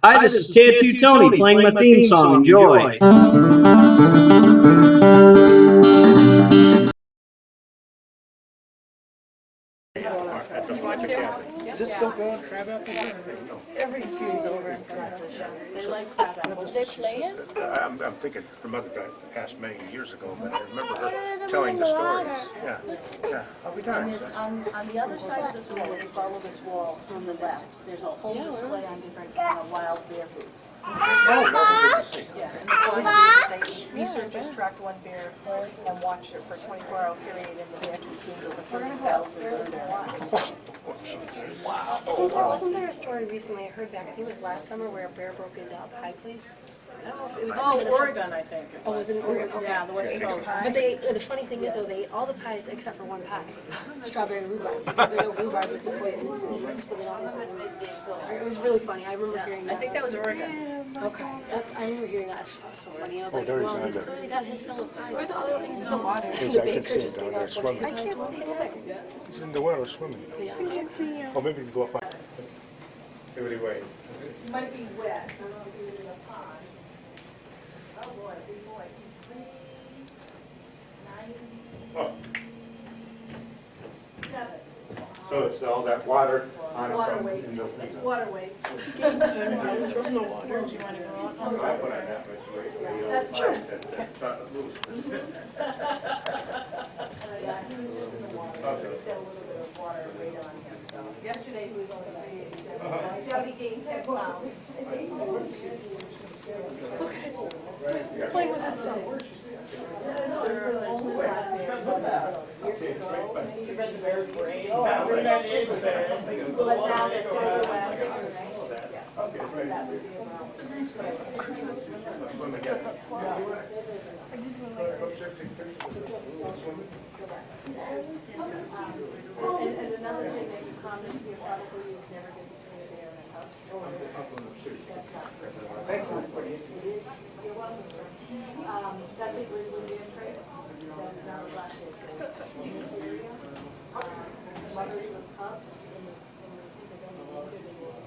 Hi, this is Tattoo Tony playing my theme song. Enjoy. Is it still going? Crab apples? Everything's over in front of us. They like crab apples. They play it? I'm thinking her mother passed many years ago, but I remember her telling the stories. Yeah, yeah. I'll be darned. On the other side of this wall, if you follow this wall on the left, there's a whole display on different wild bear foods. Oh, that was good to see. Yeah, and the point is that researchers tracked one bear and watched it for a 24-hour period, and the bear consumed over 30,000 little bears. Wow. Wasn't there a story recently I heard back, I think it was last summer, where a bear broke his pie place? I don't know if it was in Oregon, I think. Oh, was it in Oregon? Okay. Yeah, the West Coast. But the funny thing is though, they ate all the pies except for one pie, strawberry rhubarb, because they know rhubarb was the poison, so they all it was really funny. I remember hearing that. I think that was Oregon. Okay, I remember hearing that. It's so funny. I was like, there he's well, under. he's clearly got his fill of pies. Where the other things in the water? And Yes, the I can baker see him just down gave there out a bunch swimming. of pies to him to go back. He's in the water swimming. Yeah. Oh, maybe you can go up. See what he weighs. It might be wet. In the pond. Oh boy, big boy. He's 390. Oh, 7. so it's all that water on it Water from weight. in the. It's water weight. From the water. Do you want to go on? Oh, I put on that much weight. That's Sure. true. Yeah, he was just in the water. Okay. He's got a little bit of water weight on him. So yesterday he was only 387. Now he gained 10 pounds. Playing with us. You read the bear's brain. But now they're and another thing that you commented here probably is never get between a bear and a cub. You're welcome, sir. That's a grizzly bear trait. That's not a black bear trait. In this area, mothers with cubs in the Benny they will transport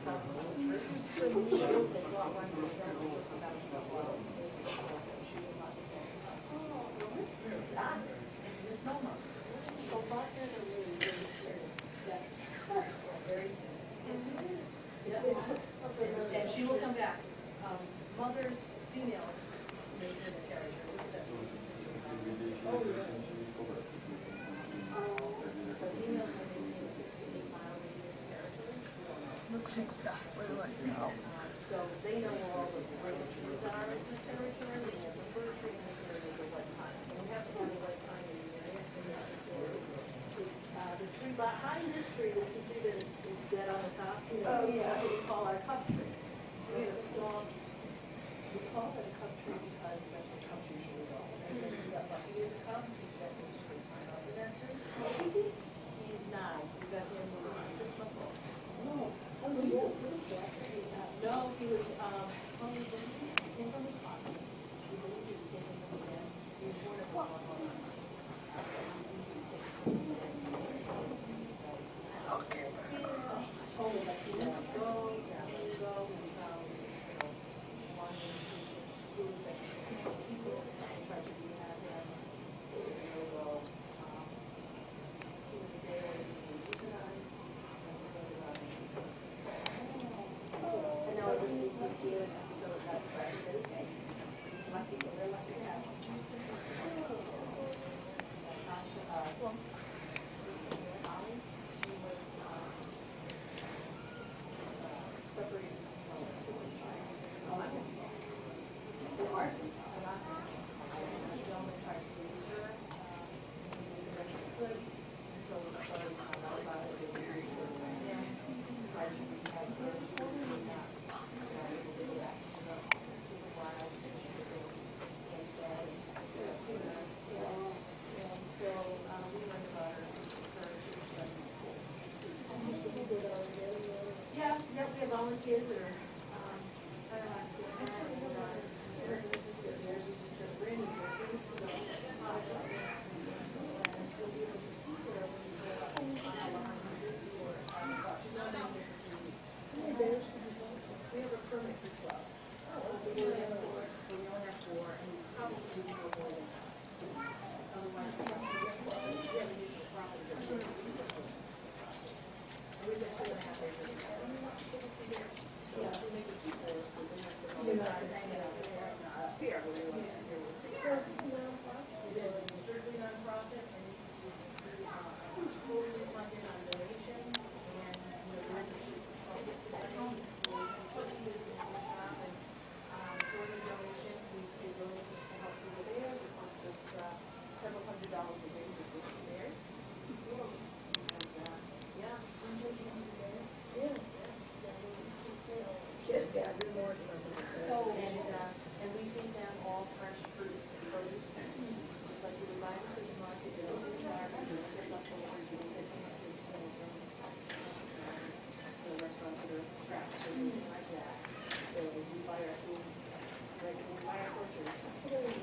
cubs. So she'll take lot 1%, which is about 12 hours. She will not be misnomer. So partners are really, really serious. That's very and she will come back. Mothers, females, maintain the territory. Look at that. Oh, yeah. The females will maintain a 6 to 8 mile radius territory. Looks exactly like now. So they know where all the great trees are in this territory, and the first tree in this area is a white pine. So we have to have a white pine in the area. It's the tree behind this tree, you can see that it's dead on the top. Oh, yeah. That's what we call our cup tree. So we have a strong, we call it a cup tree because that's what cups usually go. And then we got Bucky as a cup, he's got his sign off of that tree. How is he? He's 9. We got him when he was 6 months old. Oh, no, he was, he came from his father. We believe he was taken from the den. He was born at 1. Okay. Oh, like he let him go, yeah, let him go, he was out, wanting food that he couldn't keep it, and tried to rehab him. It was a no-go. He was a day away from being euthanized, and we wrote about him. And now he's here, so that's why he did his thing. He's lucky, we're lucky to have him. Natasha, Holly, she was, separated from Arkansas. In Arkansas, in Arkansas. And the gentleman tried to release her, he did the best he could, until the authorities found out about it, they released her from him, tried to rehab her, she did not. Yeah, we have volunteers that are, I don't want to say that, they're interested in theirs, we just got a brand new building, so, you'll be able to see her when you go up on our 100 or, she's not in there for 3 weeks. We have a permit for 12. We only have 4, but we only have 4, and we probably do no more than that. Otherwise, we have to use the property. And we've got 2.5 acres. Yeah, we make it 2 floors, but then have to. You're not gonna hang it out here, but we want to hear what's. This is a nonprofit. It is, it's strictly nonprofit, and it's totally funded on donations, and the membership gets money, put it in the shop, and for the donations, we pay donations to help with the bears. It costs us several $100s a day just with the bears. And, yeah, I'm taking them to the bears. Yeah. Kids, yeah, do more. So, and we feed them all fresh fruit and produce, just like you would buy in the supermarket, you don't get charged, you don't get leftovers, you don't get things the restaurants that are scraps or anything like that. So we buy our food, right, we buy our groceries. Absolutely.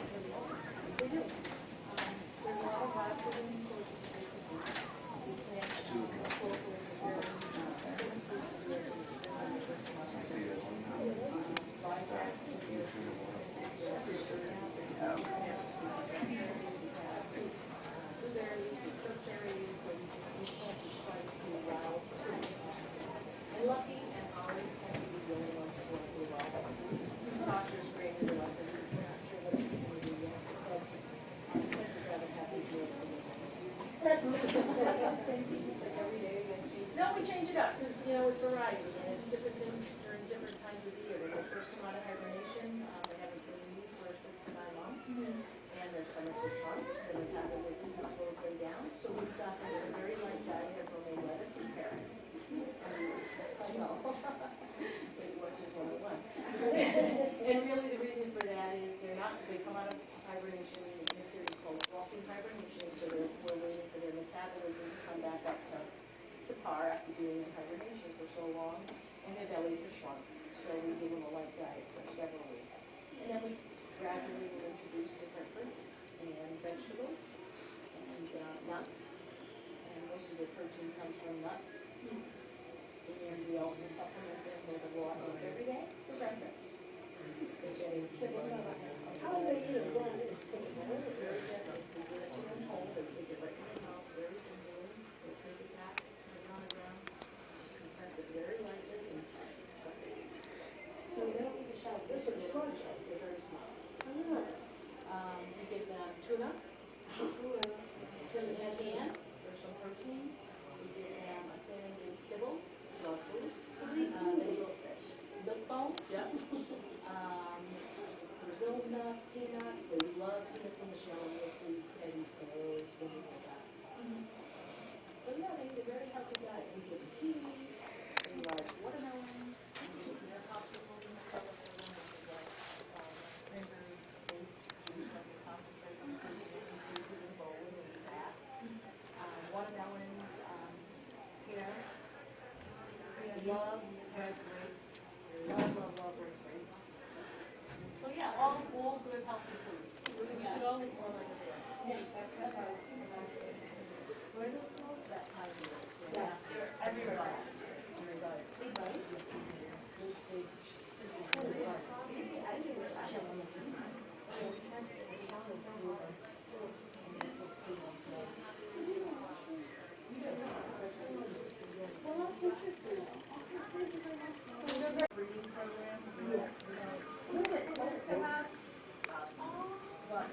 We do. There's a lot of vodka in the groceries that we do. We plant full of and Lucky and Ollie tend to be the only ones that work really well. Doctor's great to us, and we're not sure what he's going to do yet. So I'm trying to grab a happy deal for the same thing, just like every day I see. No, we change it up because it's variety and it's different things during different times of the year. When they first come out of hibernation, they haven't been eating for 6 to 9 months, and their stomachs are shrunk. Their metabolism has slowed way down, so we stop them with a very light diet of romaine lettuce and carrots. I know. Which is 101. And really the reason for that is they come out of hibernation in a period called walking hibernation, so we're waiting for their metabolism to come back up to par after being in hibernation for so long, and their bellies are shrunk. So we give them a light diet for several weeks. And then we gradually will introduce different fruits and vegetables and nuts. And most of their protein comes from nuts. And we also supplement them with a raw egg every day for breakfast. They get a kibble. How do they eat a raw egg? Very gently. We give it to them whole. They take it right in their mouth, very gingerly. They take it back, put it on the ground, compress it very lightly, and suck it. So they don't eat the shell. They're small shell. They're very small. We give them tuna. Tuna can. There's some protein. We give them a salmon-based kibble. Raw food. Little fish. Milk bone. Yep. Brazil nuts, peanuts. They love peanuts in the shell. You'll see Ted eats those when we get that. So yeah, they eat a very healthy diet. We give them kiwi. We love watermelon. Their popsicles and stuff for them. Cranberry-based juice like we concentrate on the food and in a bowl and eat that. Watermelons, pears. They love red grapes. Love red grapes. So yeah, all good healthy foods. We should all eat more like that. Yeah, that's our. Where are those schools? That time of year. Yes, they're everywhere. Everybody. Well, that's interesting. So they're very breeding program. But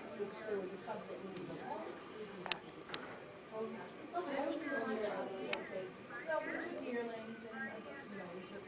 there was a cub that we didn't have. Oh, yeah. No, we took yearlings and, we took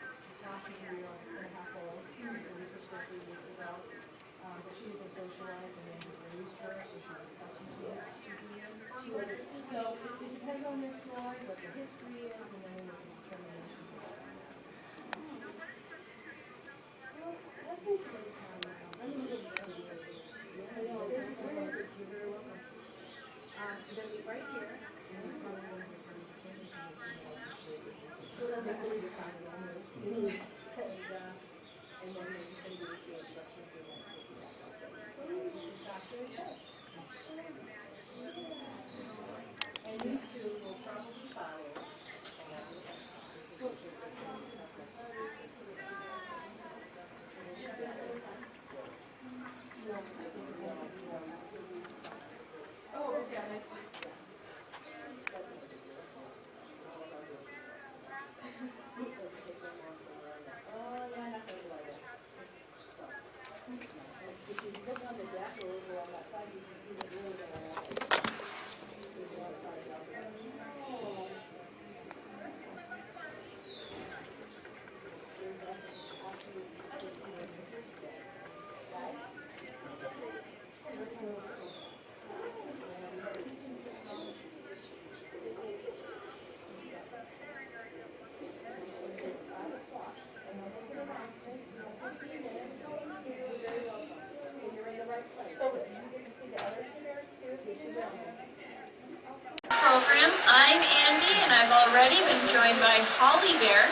I'm Andy, and I've already been joined by Holly Bear.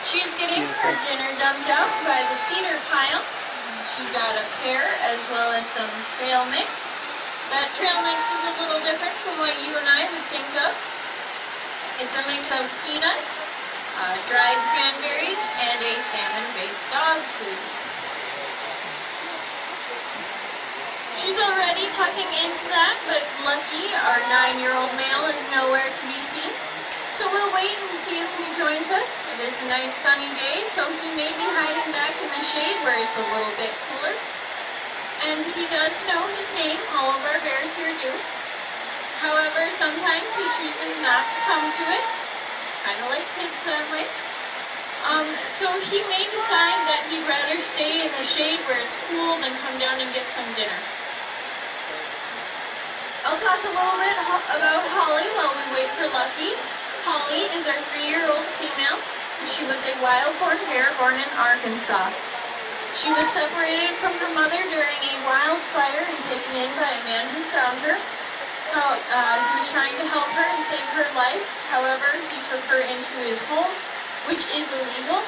She's getting her dinner dumped out by the cedar pile. She got a pear as well as some trail mix. That trail mix is a little different from what you and I would think of. It's a mix of peanuts, dried cranberries, and a salmon-based dog food. She's already tucking into that, but Lucky, our 9-year-old male, is nowhere to be seen. So we'll wait and see if he joins us. It is a nice sunny day, so he may be hiding back in the shade where it's a little bit cooler. And he does know his name, all of our bears here do. However, sometimes he chooses not to come to it, kind of like kids that way. So he may decide that he'd rather stay in the shade where it's cool than come down and get some dinner. I'll talk a little bit about Holly while we wait for Lucky. Holly is our 3-year-old female. She was a wild-born bear born in Arkansas. She was separated from her mother during a wildfire and taken in by a man who found her. He was trying to help her and save her life. However, he took her into his home, which is illegal.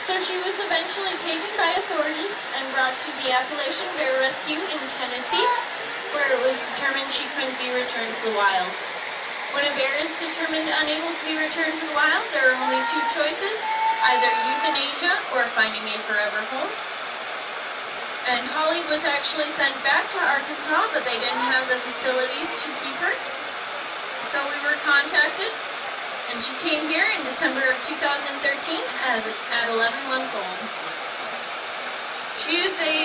So she was eventually taken by authorities and brought to the Appalachian Bear Rescue in Tennessee, where it was determined she couldn't be returned to the wild. When a bear is determined unable to be returned to the wild, there are only 2 choices, either euthanasia or finding a forever home. And Holly was actually sent back to Arkansas, but they didn't have the facilities to keep her. So we were contacted, and she came here in December of 2013 at 11 months old. She is a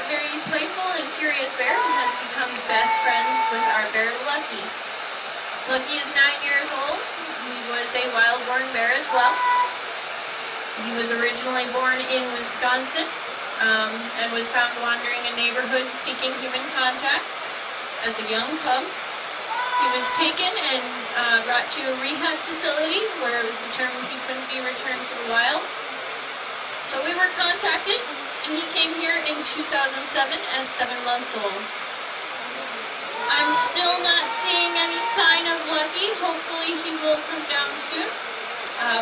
very playful and curious bear who has become best friends with our bear Lucky. Lucky is 9 years old. He was a wild-born bear as well. He was originally born in Wisconsin and was found wandering a neighborhood seeking human contact as a young pup. He was taken and brought to a rehab facility where it was determined he couldn't be returned to the wild. So we were contacted, and he came here in 2007 at 7 months old. I'm still not seeing any sign of Lucky. Hopefully he will come down soon.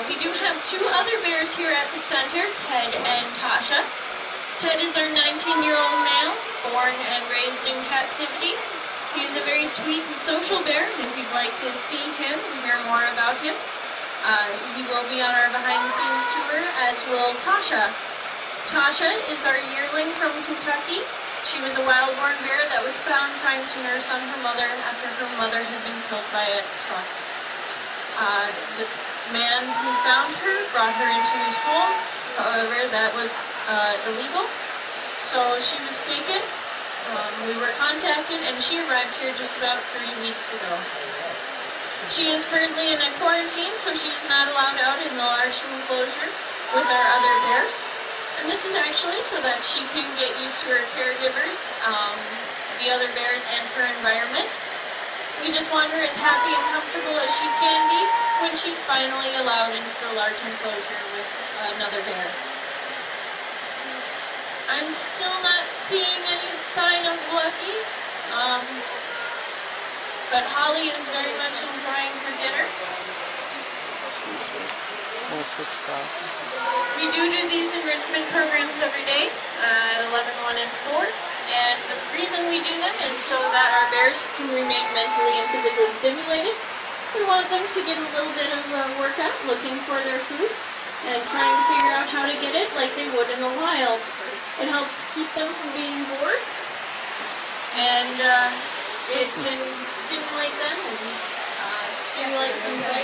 We do have 2 other bears here at the center, Ted and Tasha. Ted is our 19-year-old male, born and raised in captivity. He's a very sweet and social bear. If you'd like to see him and hear more about him, he will be on our behind-the-scenes tour, as will Tasha. Tasha is our yearling from Kentucky. She was a wild-born bear that was found trying to nurse on her mother after her mother had been killed by a truck. The man who found her brought her into his home. However, that was illegal. So she was taken. We were contacted, and she arrived here just about 3 weeks ago. She is currently in a quarantine, so she is not allowed out in the large enclosure with our other bears. And this is actually so that she can get used to her caregivers, the other bears, and her environment. We just want her as happy and comfortable as she can be when she's finally allowed into the large enclosure with another bear. I'm still not seeing any sign of Lucky, but Holly is very much enjoying her dinner. We do these enrichment programs every day at 11, 1, and 4, and the reason we do them is so that our bears can remain mentally and physically stimulated. We want them to get a little bit of a workout looking for their food and trying to figure out how to get it like they would in the wild. It helps keep them from being bored, and it can stimulate them and stimulate some play.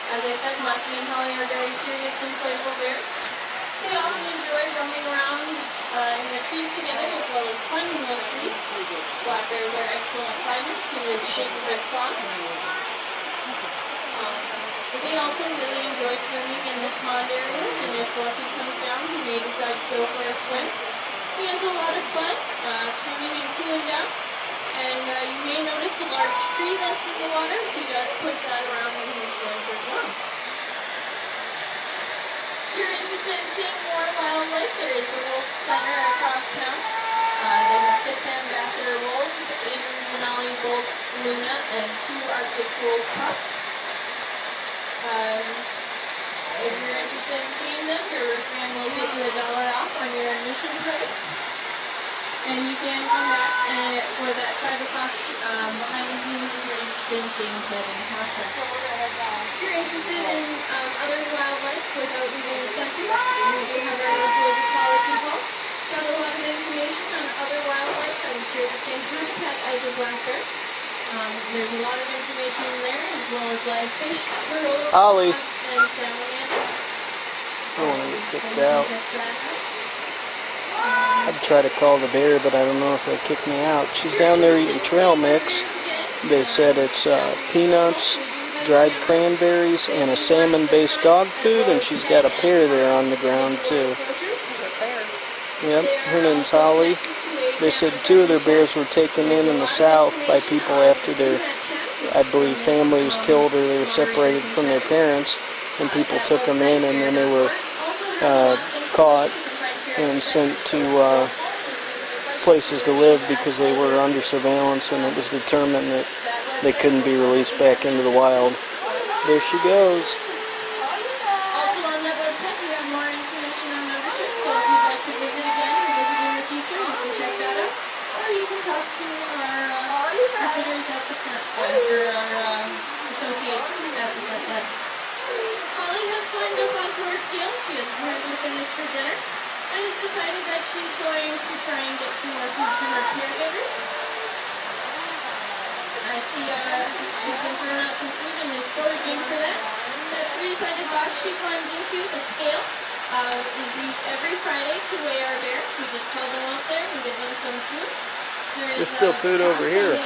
As I said, Lucky and Holly are very curious and playful bears. They often enjoy roaming around in the trees together as well as climbing those trees. Black bears are excellent climbers due to the shape of their claws. But they also really enjoy swimming in this pond area, and if Lucky comes down, he may decide to go for a swim. He has a lot of fun swimming and cooling down. And you may notice a large tree that's in the water. He does push that around when he swims as well. If you're interested in seeing more wildlife, there is a wolf center across town. They have 6 ambassador wolves, 8 Denali wolves, Luna, and 2 Arctic wolf pups. If you're interested in seeing them, your fan will get you $1 off on your admission price. And you can come back for that 5 o'clock behind the scenes if you're interested in seeing Ted and Casper. If you're interested in other wildlife without leaving the country, we do have our local ecology hall. It's got a lot of information on other wildlife that would share the same habitat as a black bear. There's a lot of information in there, as well as live fish, turtles, Ollie. frogs, and salamanders. I want to get kicked out. Check that out. I'd try to call the bear, but I don't know if they'll kick me out. She's down there eating trail mix. They said it's peanuts, dried cranberries, and a salmon-based dog food, and she's got a pear there on the ground, too. Yep, her name's Holly. They said 2 of their bears were taken in the south by people after their, I believe, family was killed or they were separated from their parents, and people took them in, and then they were caught and sent to places to live because they were under surveillance, and it was determined that they couldn't be released back into the wild. There she goes. Also on that website, we have more information on membership, so if you'd like to visit again or visit in the future, you can check that out. Or you can talk to our visitors at the front, or our associates at the front desk. Holly has climbed up onto her scale. She has currently finished her dinner and has decided that she's going to try and get some more food from her caregivers. I see she's been throwing out some food and is foraging for that. That 3-sided box she climbed into, the scale, is used every Friday to weigh our bear. We just call them out there and give them some food. There's still food over here.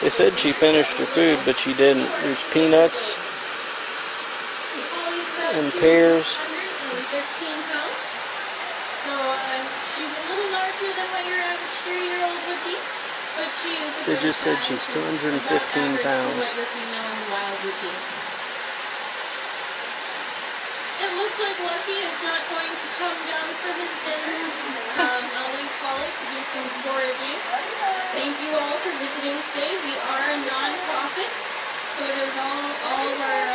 They said she finished her food, but she didn't. There's peanuts and pears. 113 pounds. So she's a little larger than what your average 3-year-old would be, but she is. They just said she's 215 pounds. What your female in the wild would be. It looks like Lucky is not going to come down for his dinner. I'll leave Holly to do some foraging. Thank you all for visiting today. We are a non-profit, so does all of our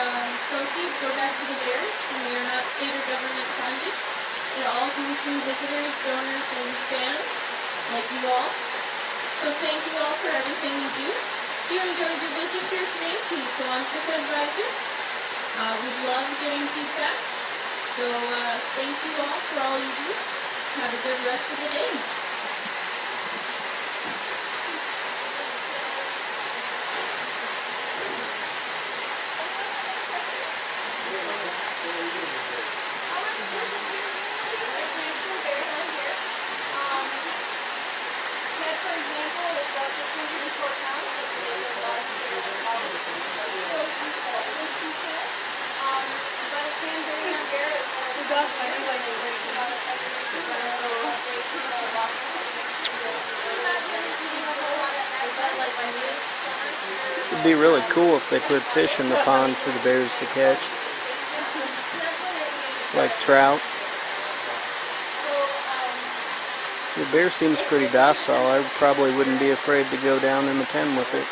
proceeds go back to the bears, and we are not state or government funded. It all comes from visitors, donors, and fans like you all. So thank you all for everything you do. If you enjoyed your visit here today, please go on TripAdvisor. We'd love getting feedback. So thank you all for all you do. Have a good rest of the day. It'd be really cool if they put fish in the pond for the bears to catch, like trout. The bear seems pretty docile. I probably wouldn't be afraid to go down in the pen with it.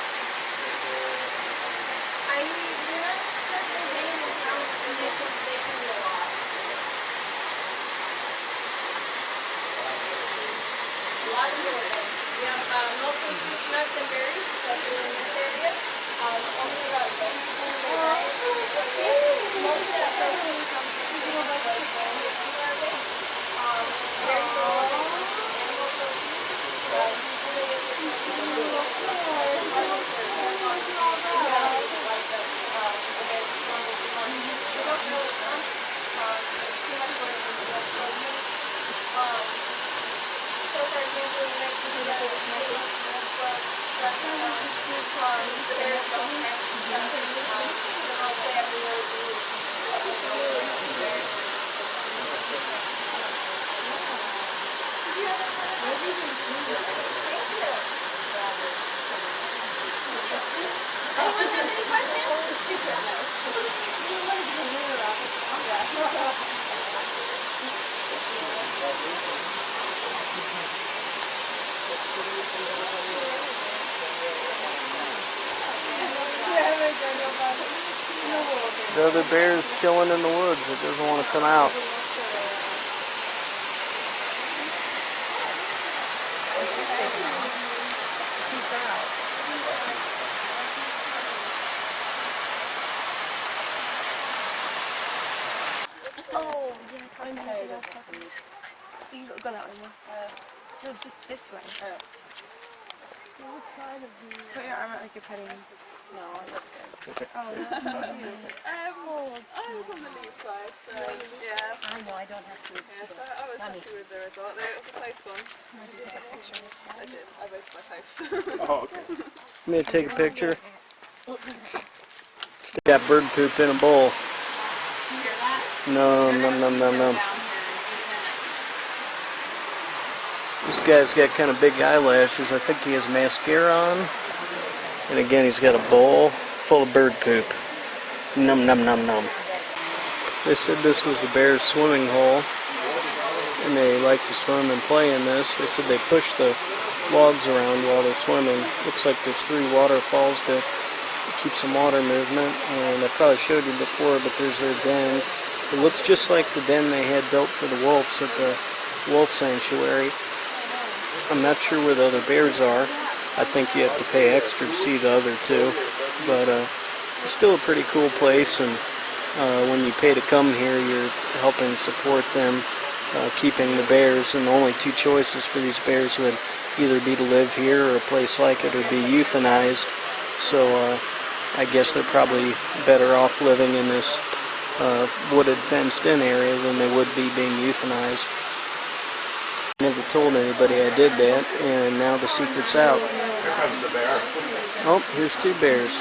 The other bear's chilling in the woods. It doesn't want to come out. Oh, yeah, I'm sorry. You can go that way more. No, just this way. Put your arm out like you're petting. No, that's good. Oh, that's I was on the lead side, so yeah. I know, I don't have to. Yeah, so I was happy with the result. It was a close one. I did. I voted my post. Oh, okay. I'm going to take a picture. Still got bird poop in a bowl. No, no, no, no, no. This guy's got kind of big eyelashes. I think he has mascara on. And again, he's got a bowl full of bird poop. Num, num, num, num. They said this was the bear's swimming hole. And they like to swim and play in this. They said they push the logs around while they're swimming. Looks like there's 3 waterfalls to keep some water movement. And I probably showed you before, but there's their den. It looks just like the den they had built for the wolves at the wolf sanctuary. I'm not sure where the other bears are. I think you have to pay extra to see the other 2. But it's still a pretty cool place, and when you pay to come here, you're helping support them, keeping the bears. And the only 2 choices for these bears would either be to live here or a place like it or be euthanized. So I guess they're probably better off living in this wooded, fenced-in area than they would be being euthanized. Never told anybody I did that, and now the secret's out. Here comes the bear. Oh, here's 2 bears.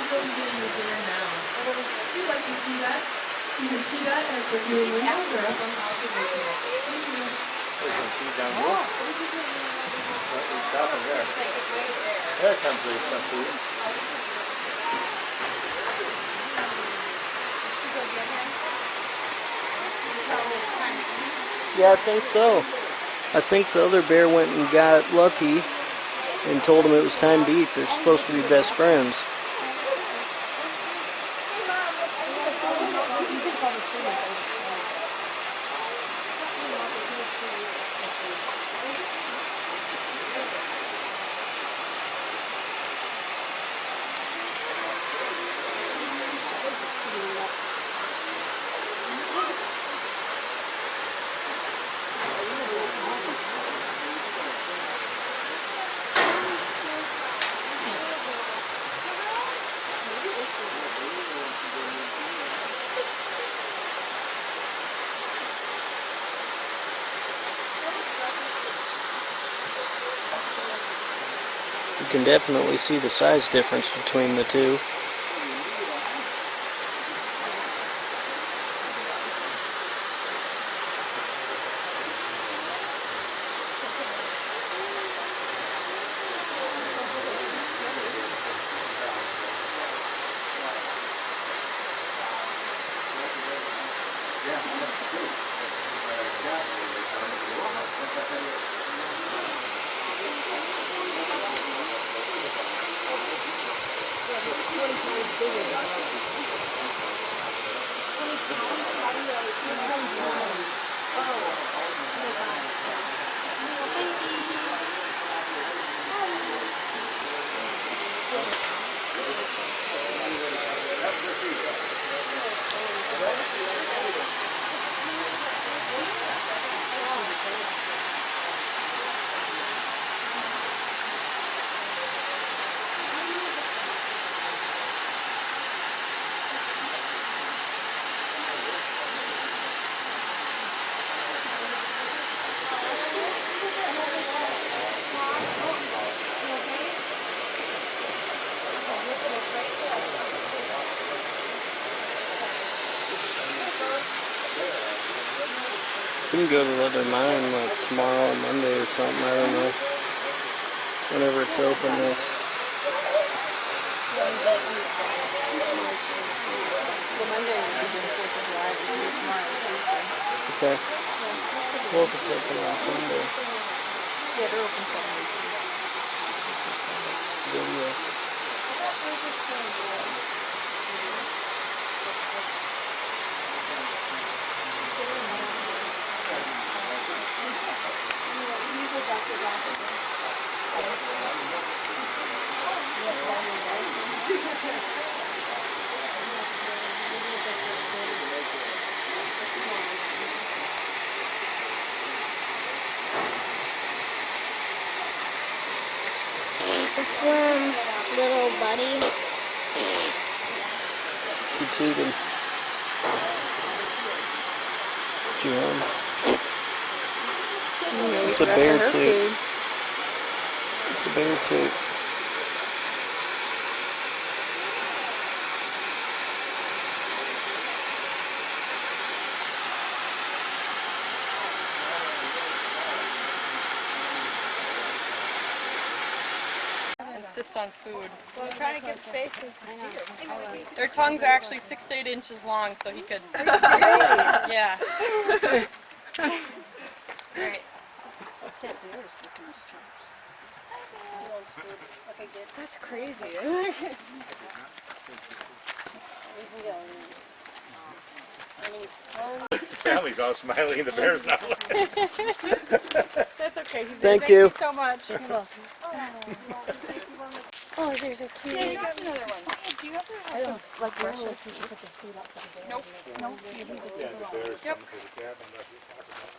There comes the food. Yeah, I think so. I think the other bear went and got Lucky and told him it was time to eat. They're supposed to be best friends. You can definitely see the size difference between the 2. We can go to the other mine like tomorrow or Monday or something, I don't know. Whenever it's open next. Well, Monday we'll be doing 4th of July, but tomorrow is Tuesday. Okay. Well, if it's open on Sunday. Yeah, they're open 7 days. video. Slim little buddy. Keeps eating. Jim. It's a bear too. It's a bear too. Insist on food. Well, I'm trying to give space. Their tongues are actually 6 to 8 inches long, so he could. Yeah. Right. That's crazy. Family's all smiling, the bear's not looking. That's okay. Thank you. So much. Oh, there's a cute. Yeah, you got another one. Do you ever I don't like brush it to put the food up for the bear. Nope. No. Yeah, the bear's Yep. coming to the cabin like you talked about.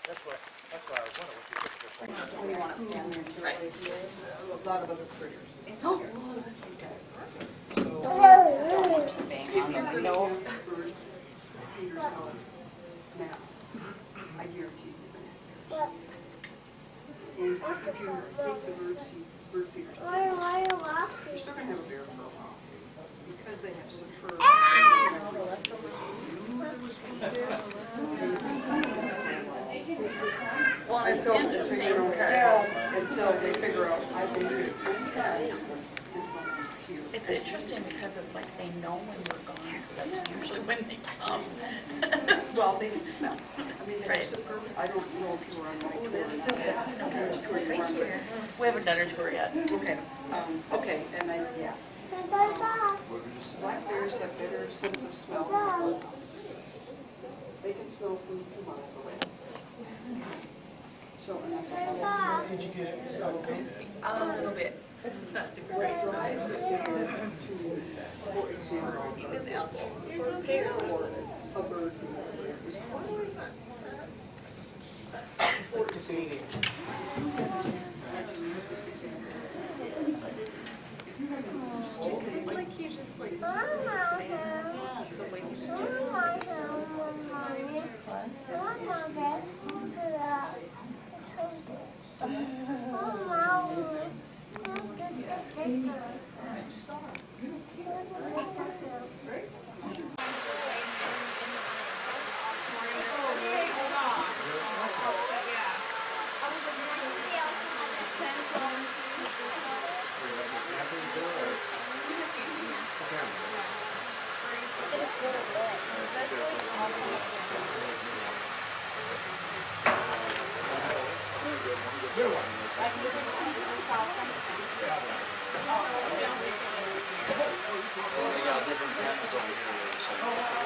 That's why I was wondering what you took this one. We want to stand there too. Right. A lot of other critters. Bang on them. No. Now, I guarantee you. And if you take the bird feeders, you're still going to have a bear for a while. Because they have superb. Well, it's interesting. Until they figure out, I believe. It's interesting because it's like they know when we're gone. That's usually when they come. Well, they can smell. I mean, they have superb, I don't know if you were on my tour. We haven't done our tour yet. Okay, okay, and yeah. Black bears have better sense of smell. They can smell food 2 miles away. So, and that's all. Did you get it? Okay. A little bit. It's not super great. For example, a bird is debating. Like you just like. Well, they got different cameras over here. So.